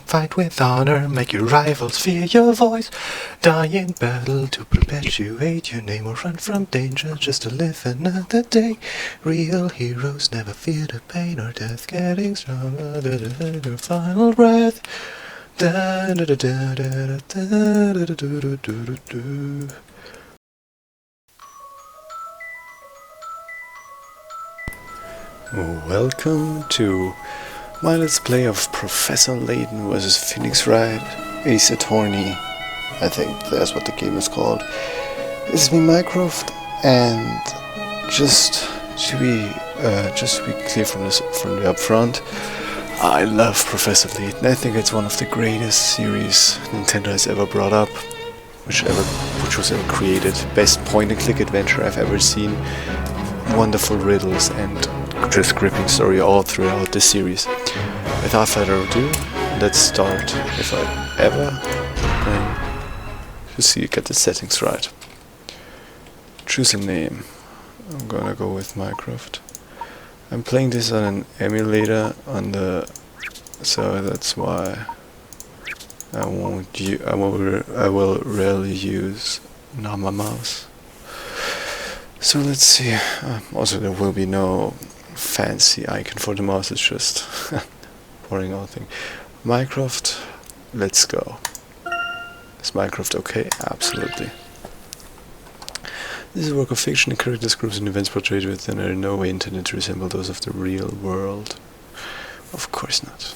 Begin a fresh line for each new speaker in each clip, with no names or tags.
Fight with honor, make your rivals fear your voice. Die in battle to perpetuate your name, or run from danger just to live another day. Real heroes never fear the pain or death, getting stronger to their final breath. Welcome to my let's play of Professor Layton vs. Phoenix Wright, Ace Attorney. I think that's what the game is called. It's me, Mycroft, and just to be clear from the upfront, I love Professor Layton. I think it's one of the greatest series Nintendo has ever brought up, which was ever created. Best point-and-click adventure I've ever seen. Wonderful riddles and just gripping story all throughout the series. Without further ado, let's start. If I ever to see you get the settings right. Choose a name. I'm gonna go with Mycroft. I'm playing this on an emulator so that's why I will rarely use normal mouse. So let's see. Also, there will be no fancy icon for the mouse. It's just boring old thing. Mycroft, let's go. Is Mycroft okay? Absolutely. This is a work of fiction. The characters, groups, and events portrayed within are in no way intended to resemble those of the real world. Of course not.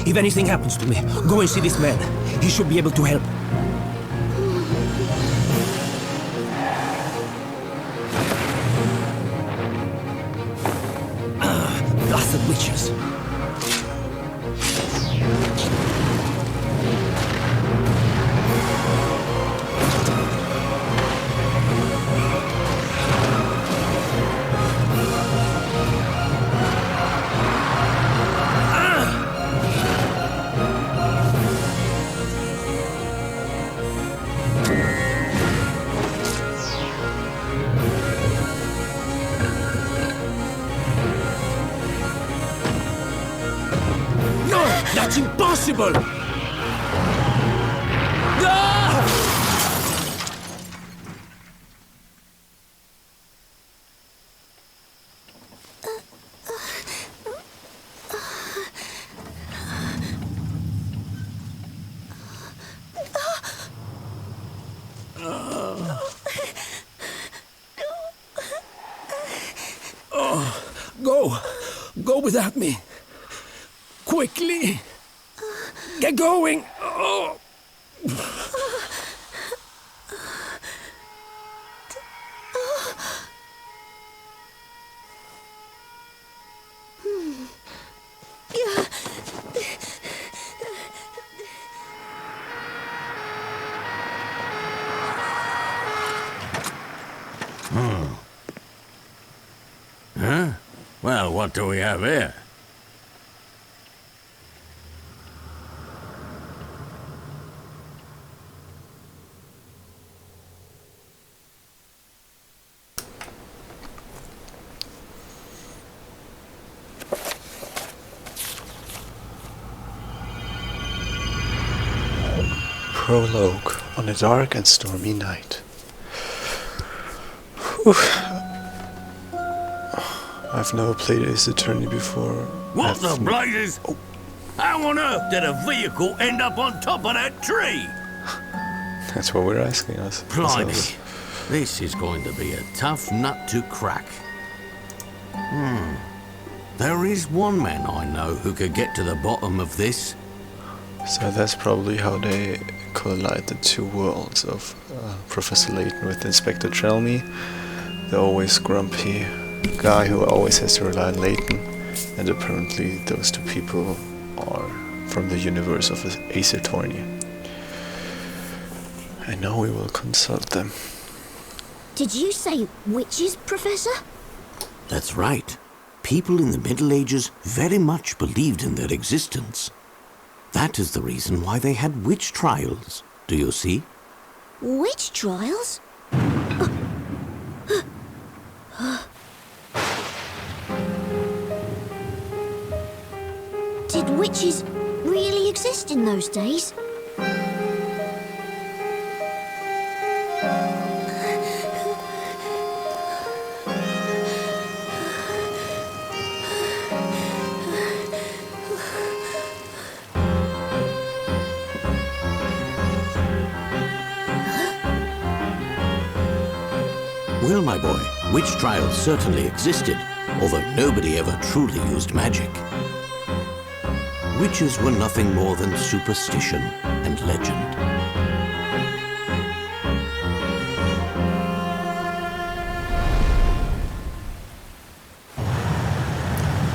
If anything happens to me, go and see this man. He should be able to help. Blasted witches. That's impossible! Go without me. Quickly! Get going! Oh.
Huh? Well, what do we have here?
Prologue on a dark and stormy night. I've never played Ace Attorney before.
What the blazes? Oh. How on earth did a vehicle end up on top of that tree?
That's what we're asking us.
Blimey, this is going to be a tough nut to crack. There is one man I know who could get to the bottom of this.
So that's probably how they collide the two worlds of Professor Layton with Inspector Chelmy, the always grumpy guy who always has to rely on Layton, and apparently those two people are from the universe of Ace Attorney. I know we will consult them.
Did you say witches, Professor?
That's right.
people in the Middle Ages very much believed in their existence. That is the reason why they had witch trials, do you see?
Witch trials? Did witches really exist in those days?
Well, my boy, witch trials certainly existed, although nobody ever truly used magic. Witches were nothing more than superstition and legend.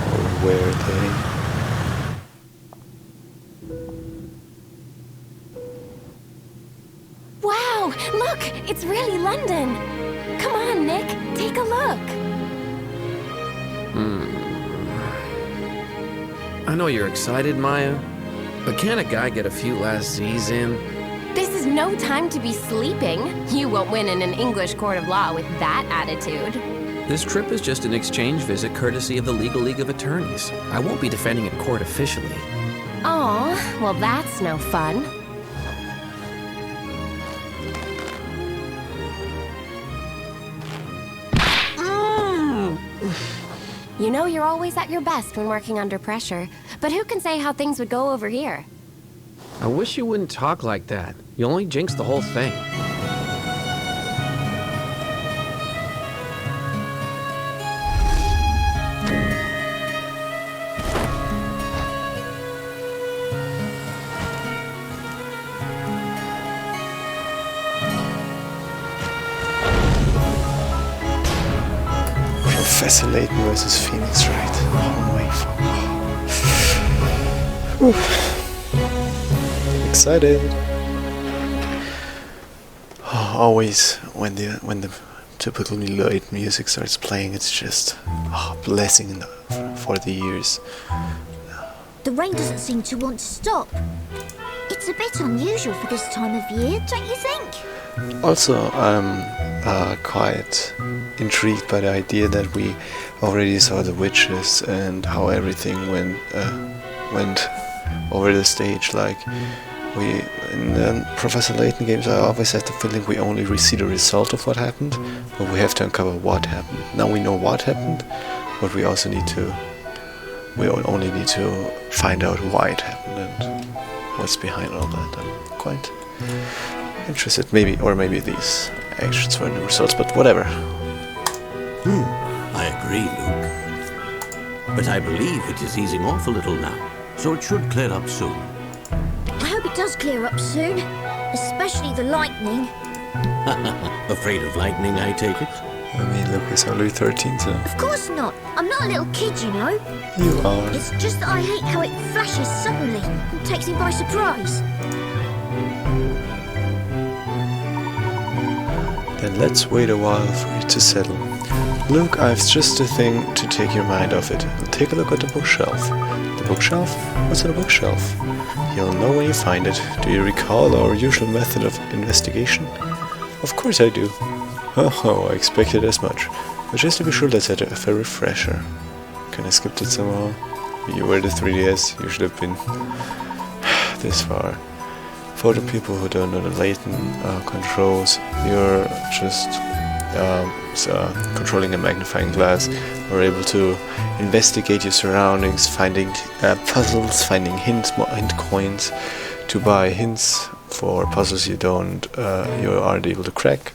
Or were they?
Wow! Look! It's really London! Come on, Nick! Take a look!
I know you're excited, Maya, but can't a guy get a few last Z's in?
This is no time to be sleeping. You won't win in an English court of law with that attitude.
This trip is just an exchange visit courtesy of the Legal League of Attorneys. I won't be defending in court officially.
Aw, well that's no fun. You know you're always at your best when working under pressure, but who can say how things would go over here?
I wish you wouldn't talk like that. You only jinx the whole thing.
Professor Layton versus Phoenix Wright. Oh my fuck. Excited. Oh, always when the typical light music starts playing, it's just a blessing for the ears.
The rain doesn't seem to want to stop. It's a bit unusual for this time of year, don't you think?
Also, I'm quite intrigued by the idea that we already saw the witches and how everything went over the stage. Like we in the Professor Layton games, I always had the feeling we only see the result of what happened, but we have to uncover what happened. Now we know what happened, but we also only need to find out why it happened and what's behind all that. I'm quite interested, maybe these actions were the results, but whatever.
I agree, Luke. But I believe it is easing off a little now, so it should clear up soon.
I hope it does clear up soon, especially the lightning.
Afraid of lightning, I take it?
I mean, Luke is only 13, so...
Of course not. I'm not a little kid, you know.
You are.
It's just that I hate how it flashes suddenly and takes me by surprise.
Then let's wait a while for it to settle. Luke, I've just a thing to take your mind off it. Take a look at the bookshelf. The bookshelf? What's on the bookshelf? You'll know when you find it. Do you recall our usual method of investigation? Of course I do. Oh, I expected as much. But just to be sure, let's have a refresher. Can I skip it somehow? You were the 3DS, you should have been this far. For the people who don't know the Layton controls, you're just controlling a magnifying glass, or able to investigate your surroundings, finding puzzles, finding hint coins, to buy hints for puzzles you aren't able to crack,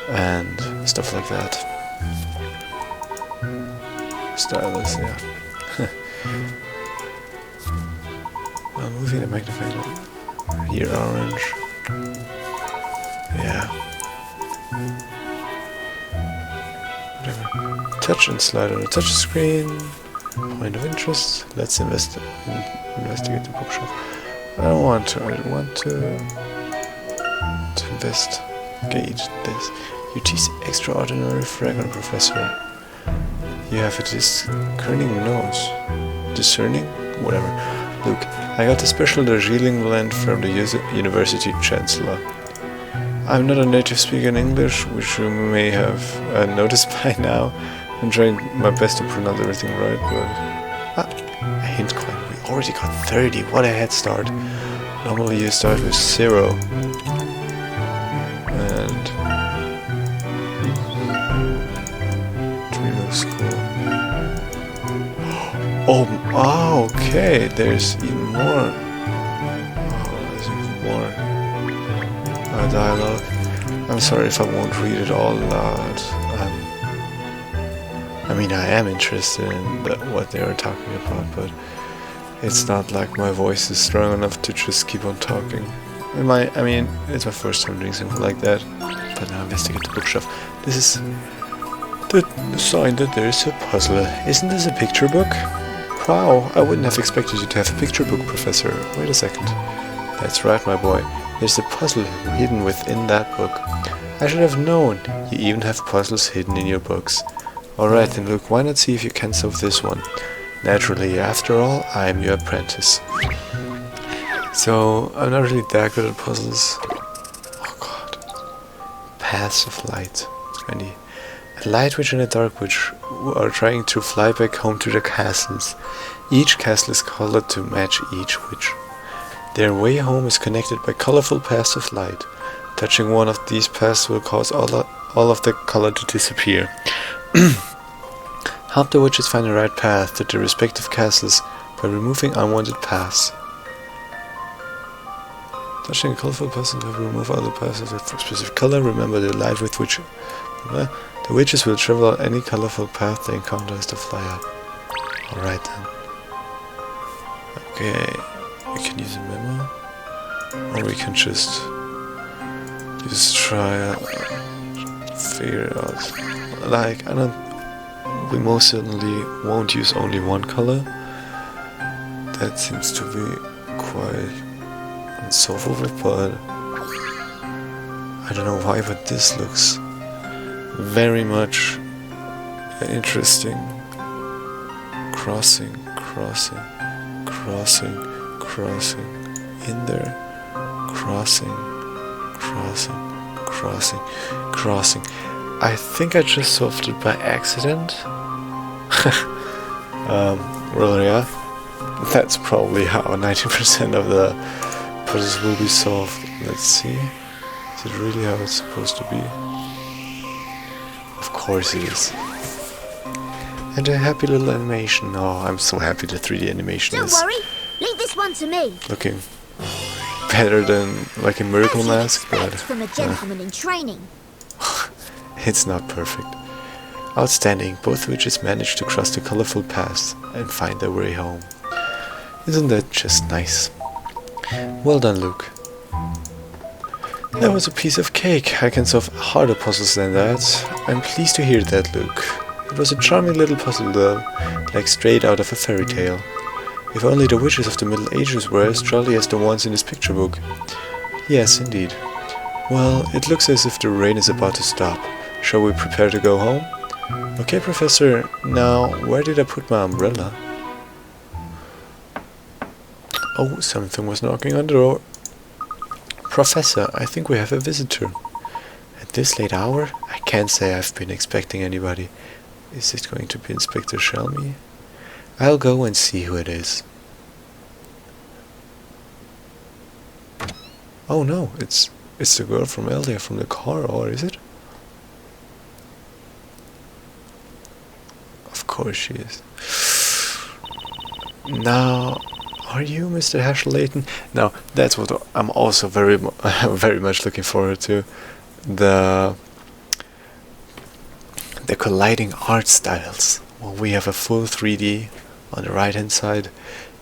and stuff like that. Stylus, yeah. Moving the magnifying glass. Here, orange. Yeah. Whatever. Touch and slide on the touch screen. Point of interest. Let's investigate the bookshelf. I want to investigate this. You tease extraordinary fragrant, Professor. You have a discerning nose. Discerning? Whatever. Look, I got a special Darjeeling blend from the University Chancellor. I'm not a native speaker in English, which you may have noticed by now. I'm trying my best to pronounce everything right, but... a hint coin. We already got 30. What a head start. Normally you start with 0. And... 3 looks cool. Oh, okay. There's even more. Oh, there's even more dialogue. I'm sorry if I won't read it all aloud. I mean, I am interested in what they are talking about, but it's not like my voice is strong enough to just keep on talking. I mean, it's my first time doing something like that. But now investigate the bookshelf. This is the sign that there is a puzzle. Isn't this a picture book? Wow, I wouldn't have expected you to have a picture book, Professor. Wait a second. That's right, my boy. There's a puzzle hidden within that book. I should have known. You even have puzzles hidden in your books. Alright then, Luke, why not see if you can solve this one? Naturally, after all, I am your apprentice. So, I'm not really that good at puzzles. Oh god. Paths of light. A light witch and a dark witch who are trying to fly back home to their castles. Each castle is colored to match each witch. Their way home is connected by colorful paths of light. Touching one of these paths will cause all of the color to disappear. Help the witches find the right path to their respective castles by removing unwanted paths. Touching a colorful path will remove other paths of a specific color. Remember the light with which the witches will travel any colorful path they encounter as they fly up. Alright then. Okay, we can use a memo, or we can just try figure it out. Like, we most certainly won't use only one color. That seems to be quite unsolvable, but I don't know why, but this looks very much interesting. Crossing, in there, crossing. I think I just solved it by accident. Well, yeah, that's probably how 90% of the puzzles will be solved. Let's see. Is it really how it's supposed to be? Of course it is. And a happy little animation. Oh, I'm so happy the 3D animation
Don't
is
worry, leave this one to me.
looking better than like a Miracle
As you'd
Mask,
expect
but
from a gentleman in training.
it's not perfect. Outstanding. Both witches managed to cross the colorful paths and find their way home. Isn't that just nice? Well done, Luke. That was a piece of cake. I can solve harder puzzles than that. I'm pleased to hear that, Luke. It was a charming little puzzle, though, like straight out of a fairy tale. If only the witches of the Middle Ages were as jolly as the ones in this picture book. Yes, indeed. Well, it looks as if the rain is about to stop. Shall we prepare to go home? Okay, Professor. Now, where did I put my umbrella? Oh, something was knocking on the door. Professor, I think we have a visitor. At this late hour? I can't say I've been expecting anybody. Is it going to be Inspector Shelmy? I'll go and see who it is. Oh no, it's the girl from earlier from the car, or is it? Of course she is. Now, are you Mr. Layton? Now, that's what I'm also very much looking forward to. The colliding art styles. Well, we have a full 3D on the right hand side.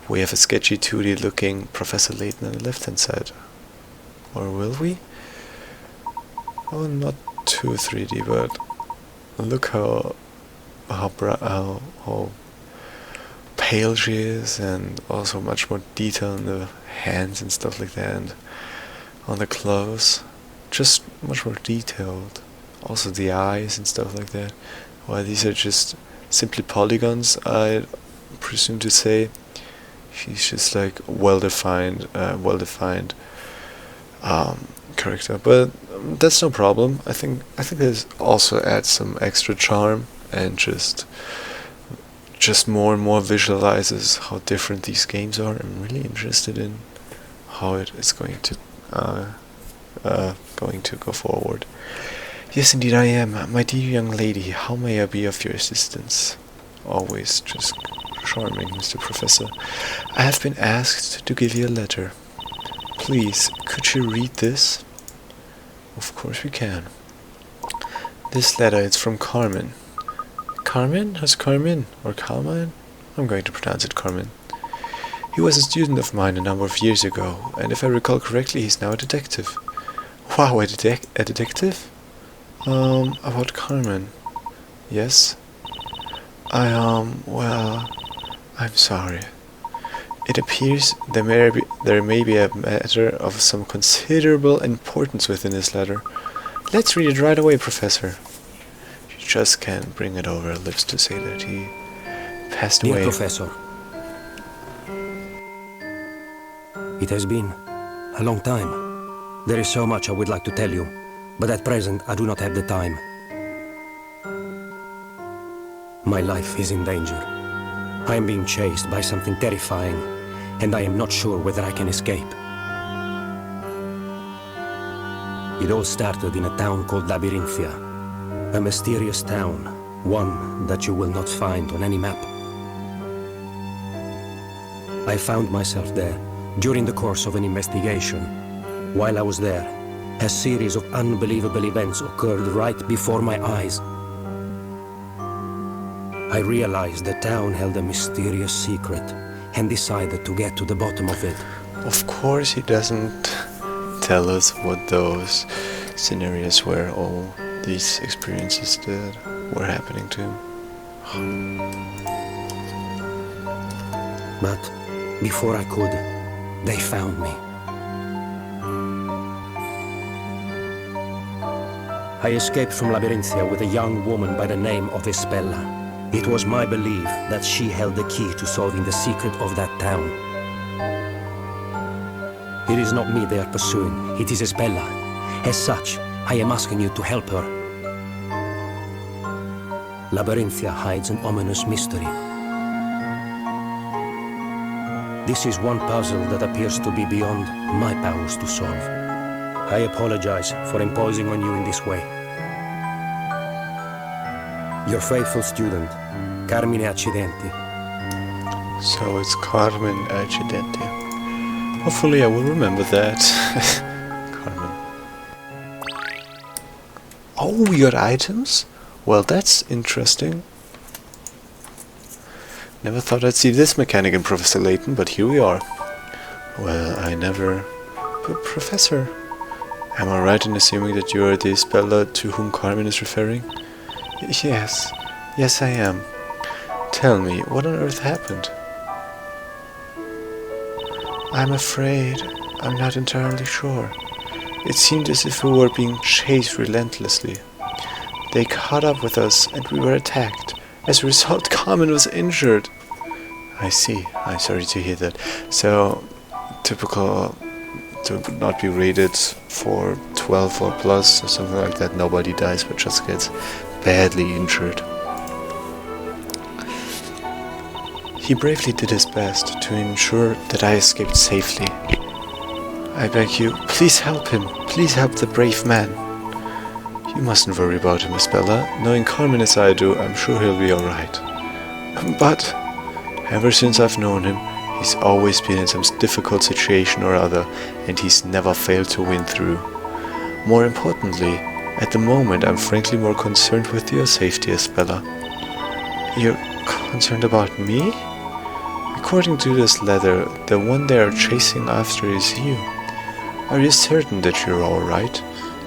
We have a sketchy 2D looking Professor Layton on the left hand side. Or will we? Oh, not too 3D, but look how pale she is, and also much more detail in the hands and stuff like that, and on the clothes, just much more detailed. Also the eyes and stuff like that. Well, these are just simply polygons, I presume to say. He's just like well-defined character, but that's no problem. I think this also adds some extra charm and just more and more visualizes how different these games are. I'm really interested in how it is going to go forward. Yes, indeed I am. My dear young lady, how may I be of your assistance? Always just charming, Mr. Professor. I have been asked to give you a letter. Please, could you read this? Of course we can. This letter is from Carmen. Carmen? How's Carmen? Or Carmine? I'm going to pronounce it Carmen. He was a student of mine a number of years ago, and if I recall correctly, he's now a detective. Wow, a detective? About Carmen. Yes? Well, I'm sorry. It appears there may be a matter of some considerable importance within this letter. Let's read it right away, Professor. She just can't bring it over her lips to say that he passed away.
Dear Professor, it has been a long time. There is so much I would like to tell you, but at present I do not have the time. My life is in danger. I am being chased by something terrifying, and I am not sure whether I can escape. It all started in a town called Labyrinthia, a mysterious town, one that you will not find on any map. I found myself there during the course of an investigation. While I was there, a series of unbelievable events occurred right before my eyes. I realized the town held a mysterious secret and decided to get to the bottom of it.
Of course he doesn't tell us what those scenarios were, all these experiences that were happening to him.
But before I could, they found me. I escaped from Labyrinthia with a young woman by the name of Espella. It was my belief that she held the key to solving the secret of that town. It is not me they are pursuing, it is Espella. As such, I am asking you to help her. Labyrinthia hides an ominous mystery. This is one puzzle that appears to be beyond my powers to solve. I apologize for imposing on you in this way. Your faithful student, Carmine Accidenti.
So it's Carmen Accidenti. Hopefully I will remember that. Carmen. Oh, we got items? Well, that's interesting. Never thought I'd see this mechanic in Professor Layton, but here we are. Well, I never... But Professor, am I right in assuming that you are the speller to whom Carmen is referring? Yes. Yes, I am. Tell me, what on earth happened? I'm afraid I'm not entirely sure. It seemed as if we were being chased relentlessly. They caught up with us and we were attacked. As a result, Carmen was injured. I see. I'm sorry to hear that. So, typical to not be rated for 12 or plus or something like that. Nobody dies but just gets badly injured. He bravely did his best to ensure that I escaped safely. I beg you, please help him. Please help the brave man. You mustn't worry about him, Miss Bella. Knowing Carmen as I do, I'm sure he'll be alright. But ever since I've known him, he's always been in some difficult situation or other, and he's never failed to win through. More importantly, at the moment I'm frankly more concerned with your safety, Bella. You're concerned about me? According to this letter, the one they are chasing after is you. Are you certain that you're alright?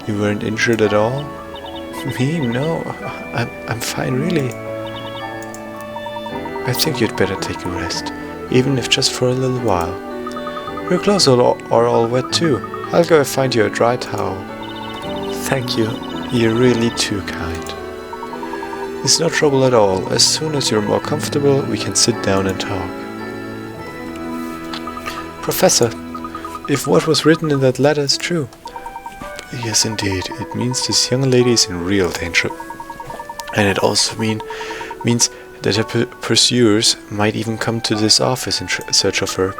You weren't injured at all? Me? No. I'm fine, really. I think you'd better take a rest, even if just for a little while. Your clothes are all wet too. I'll go find you a dry towel. Thank you. You're really too kind. It's no trouble at all. As soon as you're more comfortable, we can sit down and talk. Professor, if what was written in that letter is true. Yes, indeed. It means this young lady is in real danger. And it also means that her pursuers might even come to this office in search of her.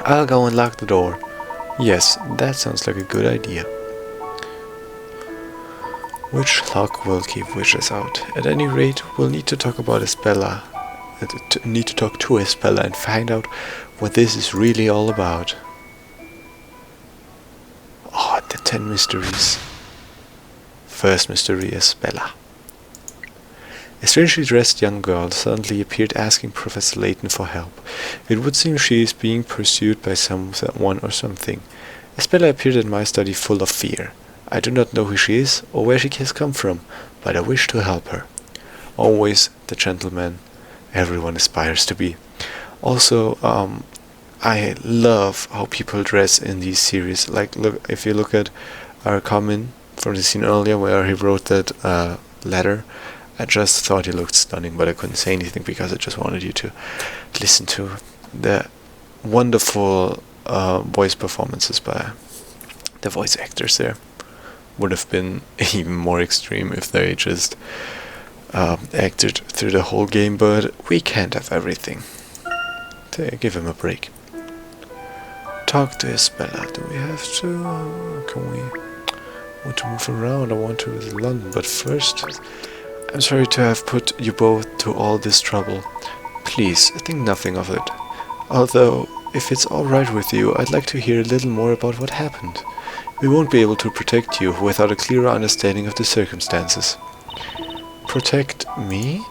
I'll go and lock the door. Yes, that sounds like a good idea. Which lock will keep witches out? At any rate, we'll need to talk about Espella. Need to talk to Espella and find out what this is really all about. Oh, the 10 mysteries. First mystery, Espella. A strangely dressed young girl suddenly appeared asking Professor Layton for help. It would seem she is being pursued by someone or something. Espella appeared in my study full of fear. I do not know who she is or where she has come from, but I wish to help her. Always the gentleman everyone aspires to be. Also, I love how people dress in these series. Like, look, if you look at our comment from the scene earlier where he wrote that letter, I just thought he looked stunning, but I couldn't say anything because I just wanted you to listen to the wonderful voice performances by the voice actors there. Would have been even more extreme if they just acted through the whole game, but we can't have everything. Give him a break. Talk to Espella. Do we have to? Can we? I want to move around. I want to visit London, but first, I'm sorry to have put you both to all this trouble. Please, think nothing of it. Although, if it's alright with you, I'd like to hear a little more about what happened. We won't be able to protect you without a clearer understanding of the circumstances. Protect me?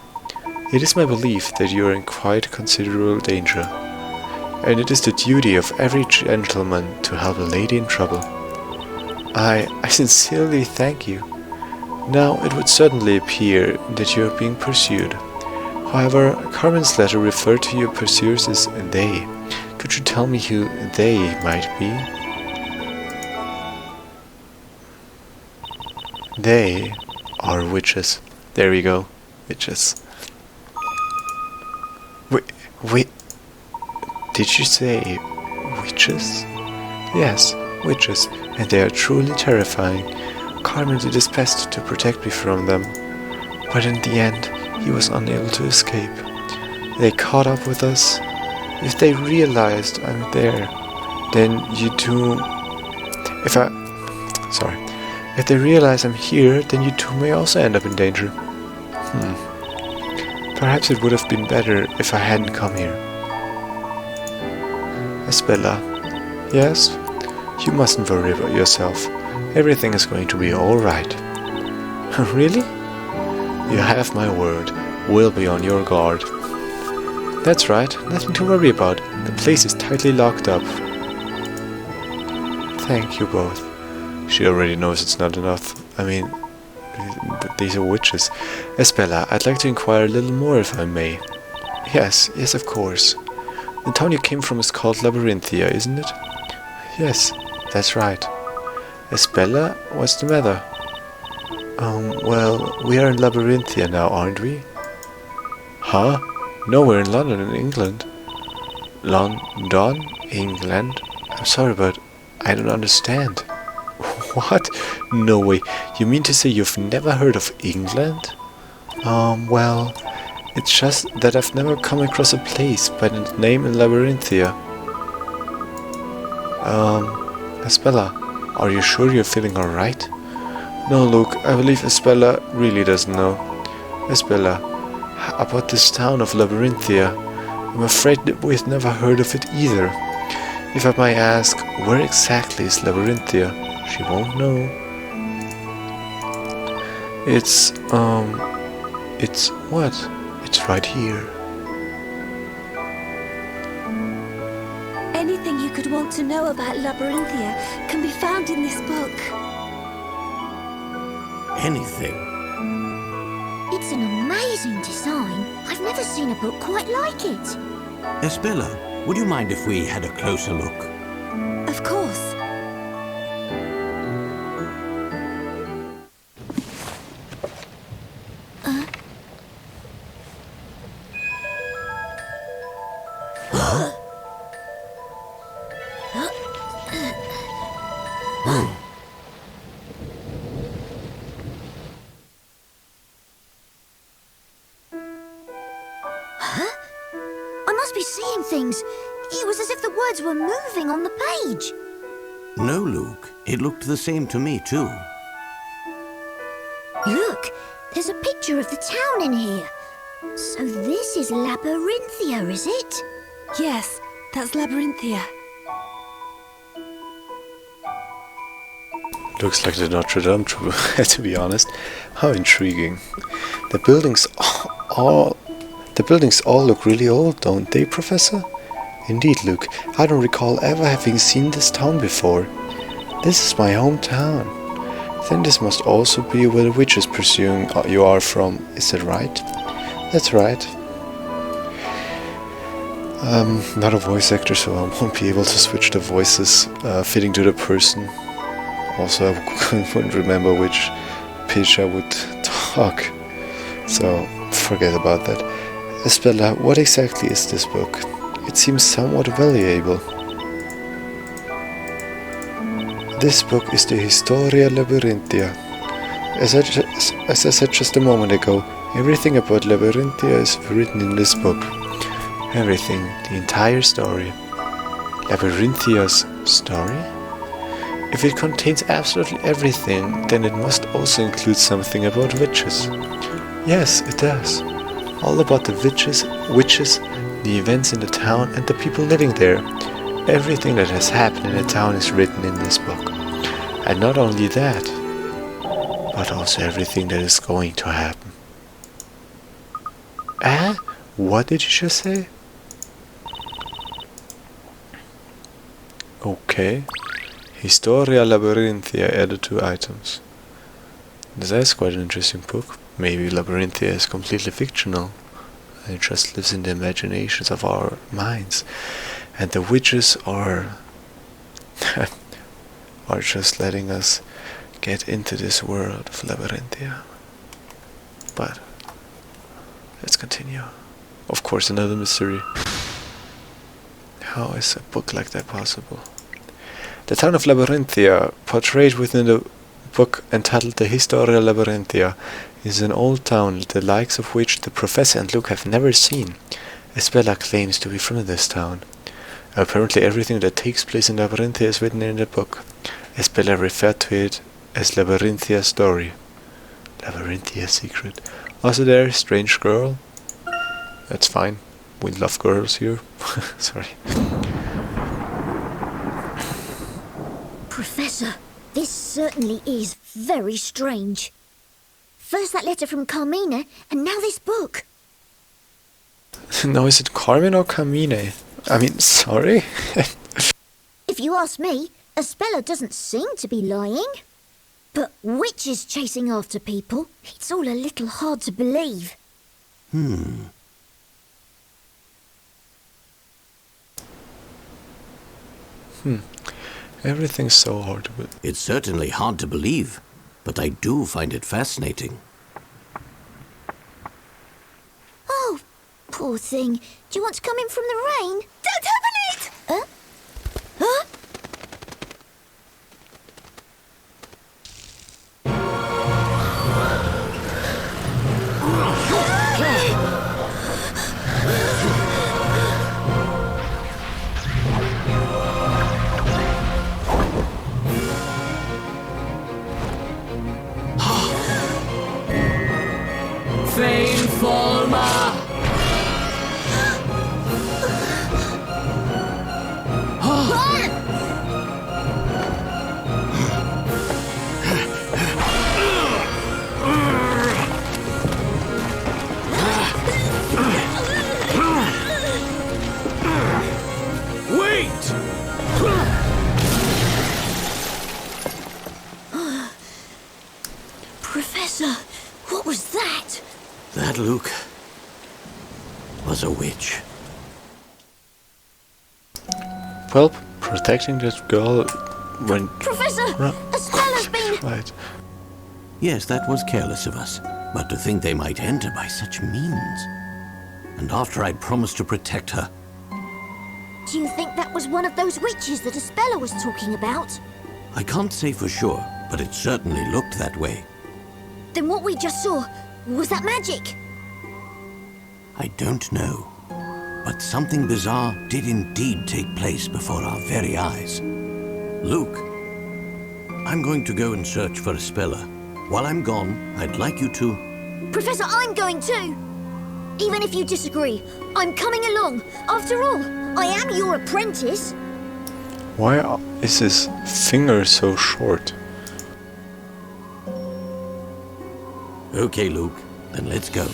It is my belief that you are in quite considerable danger, and it is the duty of every gentleman to help a lady in trouble. I sincerely thank you. Now, it would certainly appear that you are being pursued. However, Carmen's letter referred to your pursuers as they. Could you tell me who they might be? They are witches. There we go. Witches. Wait. Did you say witches? Yes, witches. And they are truly terrifying. Carmen did his best to protect me from them. But in the end, he was unable to escape. They caught up with us. If they realized I'm there, then you too... If they realize I'm here, then you too may also end up in danger. Perhaps it would have been better if I hadn't come here. Espella. Yes? You mustn't worry about yourself. Everything is going to be alright. Really? You have my word. We'll be on your guard. That's right. Nothing to worry about. The place is tightly locked up. Thank you both. She already knows it's not enough. I mean, these are witches. Espella, I'd like to inquire a little more if I may. Yes, of course. The town you came from is called Labyrinthia, isn't it? Yes, that's right. Espella, what's the matter? Well, we are in Labyrinthia now, aren't we? Huh? No, we're in London, in England. London? England? I'm sorry, but I don't understand. What? No way. You mean to say you've never heard of England? Well, it's just that I've never come across a place by the name in Labyrinthia. Espella, are you sure you're feeling alright? No, Luke, I believe Espella really doesn't know. Espella, about this town of Labyrinthia, I'm afraid that we've never heard of it either. If I might ask, where exactly is Labyrinthia? She won't know. It's what? It's right here.
Anything you could want to know about Labyrinthia can be found in this book.
Anything?
It's an amazing design. I've never seen a book quite like it.
Espella, would you mind if we had a closer look?
Of course.
It was as if the words were moving on the page.
No, Luke. It looked the same to me, too.
Look, there's a picture of the town in here. So this is Labyrinthia, is it?
Yes, that's Labyrinthia.
Looks like the Notre Dame, to be honest. How intriguing. The buildings all look really old, don't they, Professor? Indeed, Luke. I don't recall ever having seen this town before. This is my hometown. Then this must also be where the witch is pursuing you are from. Is that right? That's right. I'm not a voice actor, so I won't be able to switch the voices fitting to the person. Also, I wouldn't remember which pitch I would talk, so forget about that. Estella, what exactly is this book? It seems somewhat valuable. This book is the Historia Labyrinthia. As I said just a moment ago, everything about Labyrinthia is written in this book. Everything, the entire story. Labyrinthia's story? If it contains absolutely everything, then it must also include something about witches. Yes, it does. All about the witches, the events in the town, and the people living there. Everything that has happened in the town is written in this book. And not only that, but also everything that is going to happen. What did you just say? Okay. Historia Labyrinthia added 2 items. This is quite an interesting book. Maybe Labyrinthia is completely fictional. It just lives in the imaginations of our minds. And the witches are just letting us get into this world of Labyrinthia. But let's continue. Of course, another mystery. How is a book like that possible? The town of Labyrinthia, portrayed within the book entitled The Historia Labyrinthia, is an old town, the likes of which the Professor and Luke have never seen. Estella claims to be from this town. Apparently everything that takes place in Labyrinthia is written in the book. Estella referred to it as Labyrinthia's story. Labyrinthia's secret. Also there, strange girl. That's fine. We love girls here. Sorry.
Professor, this certainly is very strange. First that letter from Carmina, and now this book.
Now is it Carmen or Carmine? I mean, sorry?
If you ask me, Espella doesn't seem to be lying. But witches chasing after people, it's all a little hard to believe.
Everything's so hard to believe.
It's certainly hard to believe, but I do find it fascinating.
Oh, poor thing. Do you want to come in from the rain? Don't open it! Huh? Professor, what was that?
That, Luke, was a witch.
Well, protecting that girl when...
Professor, Estella's been...
Right.
Yes, that was careless of us, but to think they might enter by such means. And after I'd promised to protect her.
Do you think that was one of those witches that Estella was talking about?
I can't say for sure, but it certainly looked that way.
Then what we just saw, was that magic?
I don't know. But something bizarre did indeed take place before our very eyes. Luke, I'm going to go and search for a speller. While I'm gone, I'd like you to...
Professor, I'm going too. Even if you disagree, I'm coming along. After all, I am your apprentice.
Why is his finger so short?
Okay, Luke, then let's go.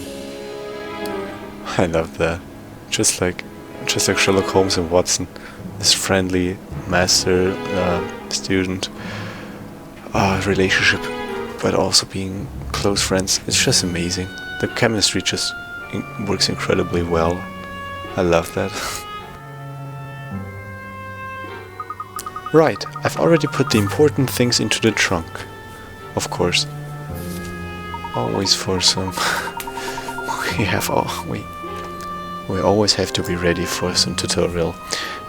I love that. Just like Sherlock Holmes and Watson, this friendly master student relationship, but also being close friends. It's just amazing. The chemistry just works incredibly well. I love that. Right, I've already put the important things into the trunk. Of course. Always for some... we always have to be ready for some tutorial.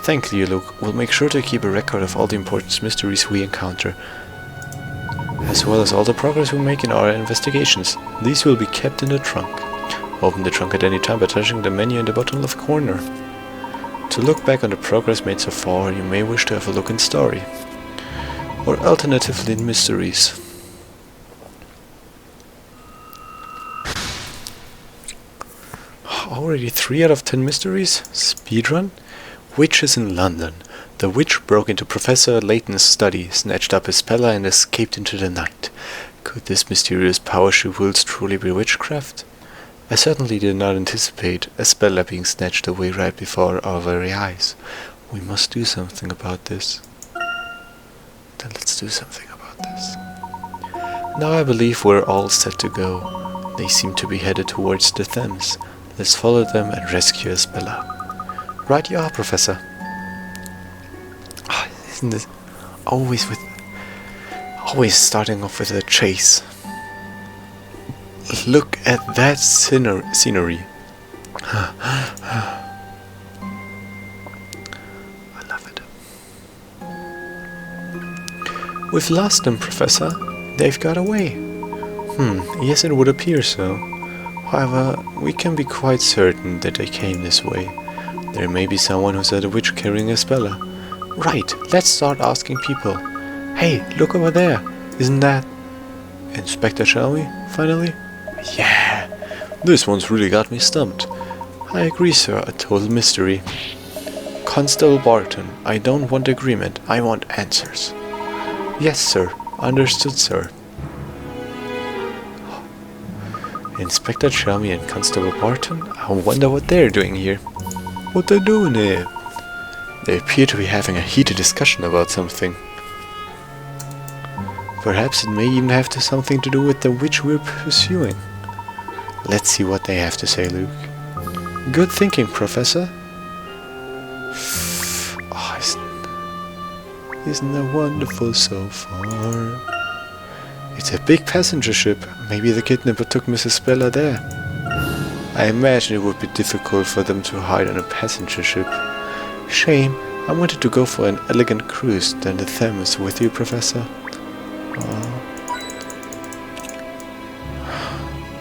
Thank you, Luke. We'll make sure to keep a record of all the important mysteries we encounter, as well as all the progress we make in our investigations. These will be kept in the trunk. Open the trunk at any time by touching the menu in the bottom left corner. To look back on the progress made so far, you may wish to have a look in story, or alternatively in mysteries. Already 3 out of 10 mysteries? Speedrun? Witches in London. The witch broke into Professor Layton's study, snatched up his speller and escaped into the night. Could this mysterious power she wields truly be witchcraft? I certainly did not anticipate a speller being snatched away right before our very eyes. We must do something about this. Then let's do something about this. Now I believe we're all set to go. They seem to be headed towards the Thames. Let's follow them and rescue Isabella. Right you are, Professor. Oh, isn't this always starting off with a chase? Look at that scenery. I love it. We've lost them, Professor. They've got away. Yes, it would appear so. However, we can be quite certain that they came this way. There may be someone who said a witch carrying a speller. Right, let's start asking people. Hey, look over there. Isn't that... Inspector, shall we, finally? Yeah, this one's really got me stumped. I agree, sir, a total mystery. Constable Barton, I don't want agreement, I want answers. Yes, sir. Understood, sir. Inspector Chelmy and Constable Barton? I wonder what they're doing here. What they're doing here? They appear to be having a heated discussion about something. Perhaps it may even have something to do with the witch we're pursuing. Let's see what they have to say, Luke. Good thinking, Professor. Oh, isn't that wonderful so far? It's a big passenger ship. Maybe the kidnapper took Mrs. Speller there. I imagine it would be difficult for them to hide on a passenger ship. Shame. I wanted to go for an elegant cruise down the Thames with you, Professor.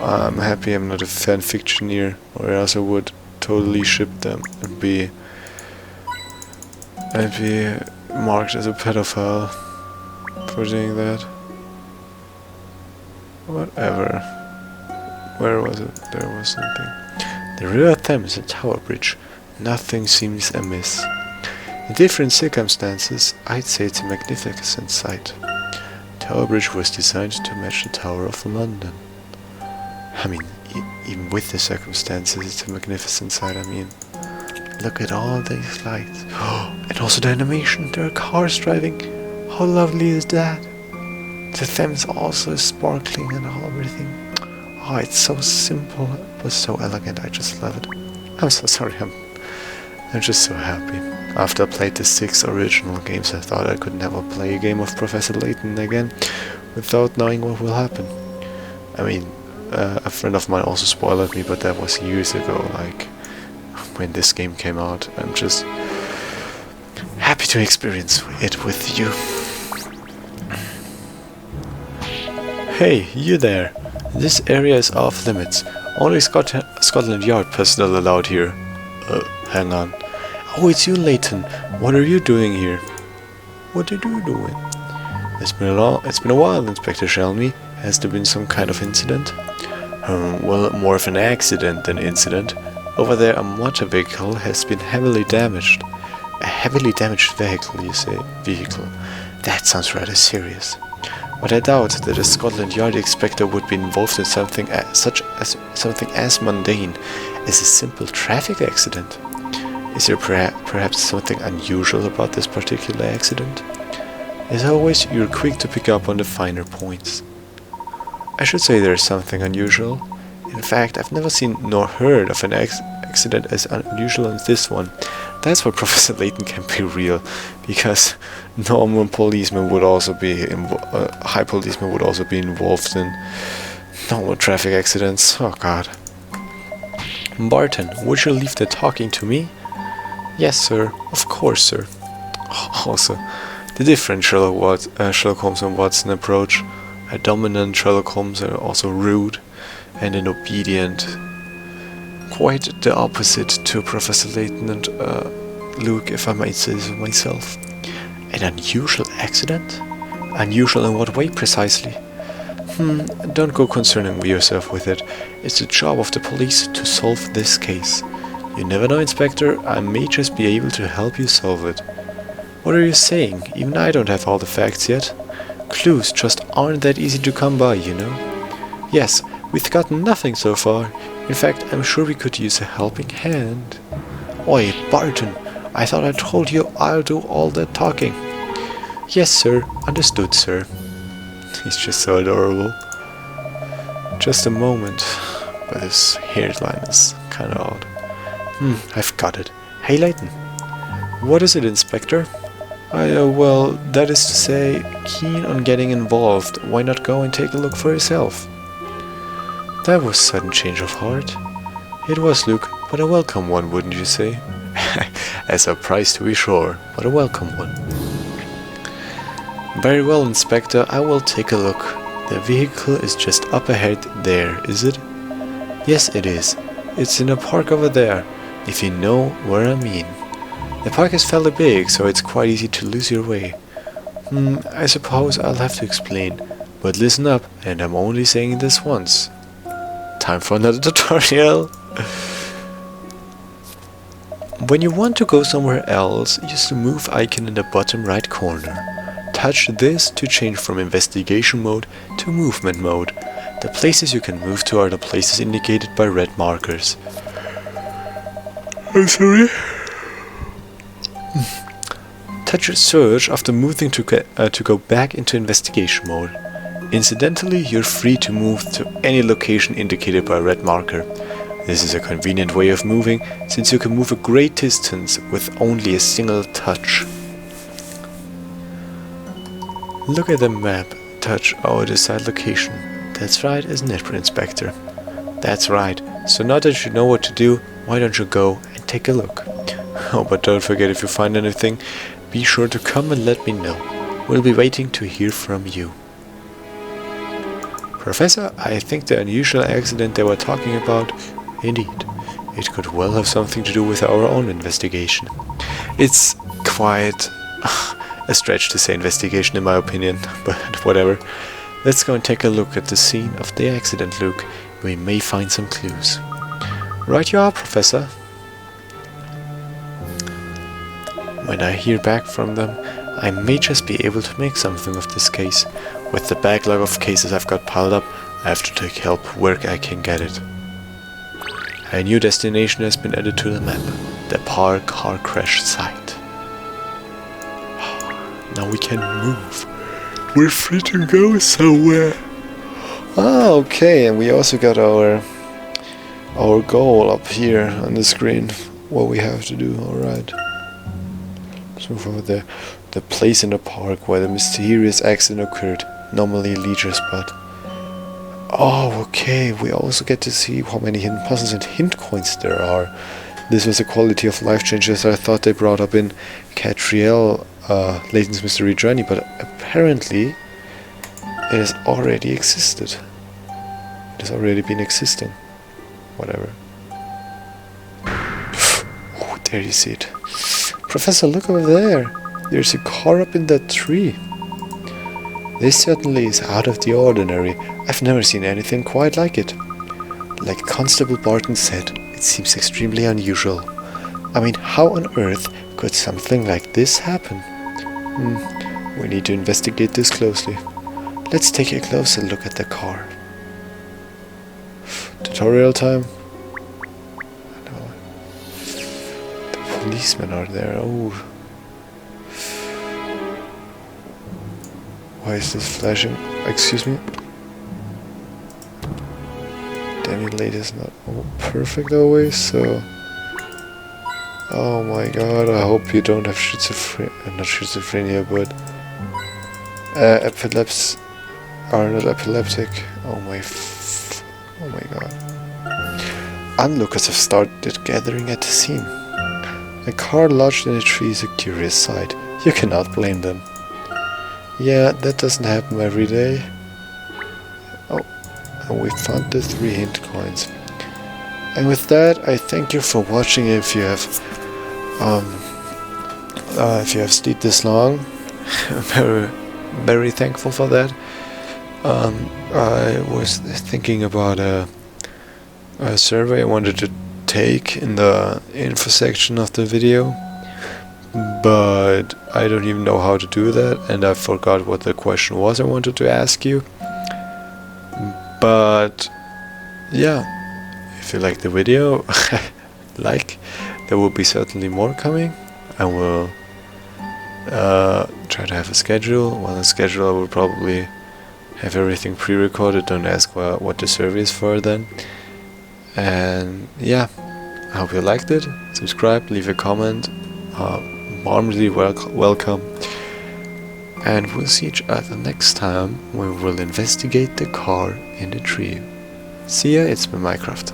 I'm happy I'm not a fanfictioneer, or else I would totally ship them and be marked as a pedophile for doing that. Whatever. Where was it? There was something. The River Thames and Tower Bridge. Nothing seems amiss. In different circumstances, I'd say it's a magnificent sight. Tower Bridge was designed to match the Tower of London. I mean, even with the circumstances, it's a magnificent sight. I mean, look at all these lights. And also the animation. There are cars driving. How lovely is that? The Thames also is sparkling and all everything. Oh, it's so simple but so elegant. I just love it. I'm so sorry. I'm just so happy. After I played the 6 original games, I thought I could never play a game of Professor Layton again without knowing what will happen. I mean, a friend of mine also spoiled me, but that was years ago, like when this game came out. I'm just happy to experience it with you. Hey, you there! This area is off limits. Only Scotland Yard personnel allowed here. Hang on. Oh, it's you, Layton. What are you doing here? What are you doing? It's been a while, Inspector Shelby. Has there been some kind of incident? Well, more of an accident than incident. Over there, a motor vehicle has been heavily damaged. A heavily damaged vehicle, you say? Vehicle. That sounds rather serious. But I doubt that a Scotland Yard inspector would be involved in something as mundane as a simple traffic accident. Is there perhaps something unusual about this particular accident? As always, you're quick to pick up on the finer points. I should say there's something unusual. In fact, I've never seen nor heard of an accident as unusual as this one. That's why Professor Layton can be real, because normal policemen would also be high policemen would also be involved in normal traffic accidents. Oh God. Barton, would you leave the talking to me? Yes, sir. Of course, sir. Also, the different Sherlock Holmes and Watson approach. A dominant Sherlock Holmes are also rude, and an obedient. Quite the opposite to Professor Layton and Luke, if I might say so myself. An unusual accident? Unusual in what way precisely? Don't go concerning yourself with it. It's the job of the police to solve this case. You never know, Inspector, I may just be able to help you solve it. What are you saying? Even I don't have all the facts yet. Clues just aren't that easy to come by, you know. Yes, we've got nothing so far. In fact, I'm sure we could use a helping hand. Oi, Barton, I thought I told you I'll do all that talking. Yes, sir. Understood, sir. He's just so adorable. Just a moment, but his hairline is kinda odd. I've got it. Hey, Layton. What is it, Inspector? Well, that is to say, keen on getting involved. Why not go and take a look for yourself? That was a sudden change of heart. It was, Luke, but a welcome one, wouldn't you say? A surprise to be sure, but a welcome one. Very well, Inspector, I will take a look. The vehicle is just up ahead there, is it? Yes, it is. It's in a park over there, if you know where I mean. The park is fairly big, so it's quite easy to lose your way. I suppose I'll have to explain, but listen up, and I'm only saying this once. Time for another tutorial! When you want to go somewhere else, use the move icon in the bottom right corner. Touch this to change from investigation mode to movement mode. The places you can move to are the places indicated by red markers. I'm sorry? Touch search after moving to go back into investigation mode. Incidentally, you're free to move to any location indicated by a red marker. This is a convenient way of moving, since you can move a great distance with only a single touch. Look at the map. Touch our desired location. That's right, isn't it, Inspector? That's right. So now that you know what to do, why don't you go and take a look? Oh, but don't forget, if you find anything, be sure to come and let me know. We'll be waiting to hear from you. Professor, I think the unusual accident they were talking about, indeed, it could well have something to do with our own investigation. It's quite a stretch to say investigation in my opinion, but whatever. Let's go and take a look at the scene of the accident, Luke. We may find some clues. Right you are, Professor. When I hear back from them, I may just be able to make something of this case. With the backlog of cases I've got piled up, I have to take help where I can get it. A new destination has been added to the map. The park car crash site. Now we can move. We're free to go somewhere. Okay, and we also got our goal up here on the screen. What we have to do, alright. Let's move over there. The place in the park where the mysterious accident occurred. Normally a leisure spot. Oh, okay. We also get to see how many hidden puzzles and hint coins there are. This was a quality of life changes I thought they brought up in Catriel, Layton's Mystery Journey, but apparently it has already existed. It has already been existing. Whatever. There you see it. Professor, look over there. There's a car up in that tree. This certainly is out of the ordinary. I've never seen anything quite like it. Like Constable Barton said, it seems extremely unusual. I mean, how on earth could something like this happen? We need to investigate this closely. Let's take a closer look at the car. Tutorial time? No. The policemen are there. Oh. Why is this flashing? Excuse me? The emulator is not perfect always, so... Oh my god, I hope you don't have schizophrenia, not schizophrenia, but... epilepsy are not epileptic. Oh my god. Onlookers have started gathering at the scene. A car lodged in a tree is a curious sight. You cannot blame them. Yeah, that doesn't happen every day. Oh, and we found the 3 hint coins. And with that, I thank you for watching. If you have stayed this long, I'm very thankful for that. I was thinking about a survey I wanted to take in the info section of the video, but I don't even know how to do that, and I forgot what the question was I wanted to ask you. But yeah, if you like the video, there will be certainly more coming. I will try to have a schedule. Well, the schedule I will probably have everything pre-recorded. Don't ask what the survey is for then. And yeah, I hope you liked it. Subscribe, leave a comment. Warmly welcome. And we'll see each other next time when we will investigate the car in the tree. See ya, it's been Minecraft.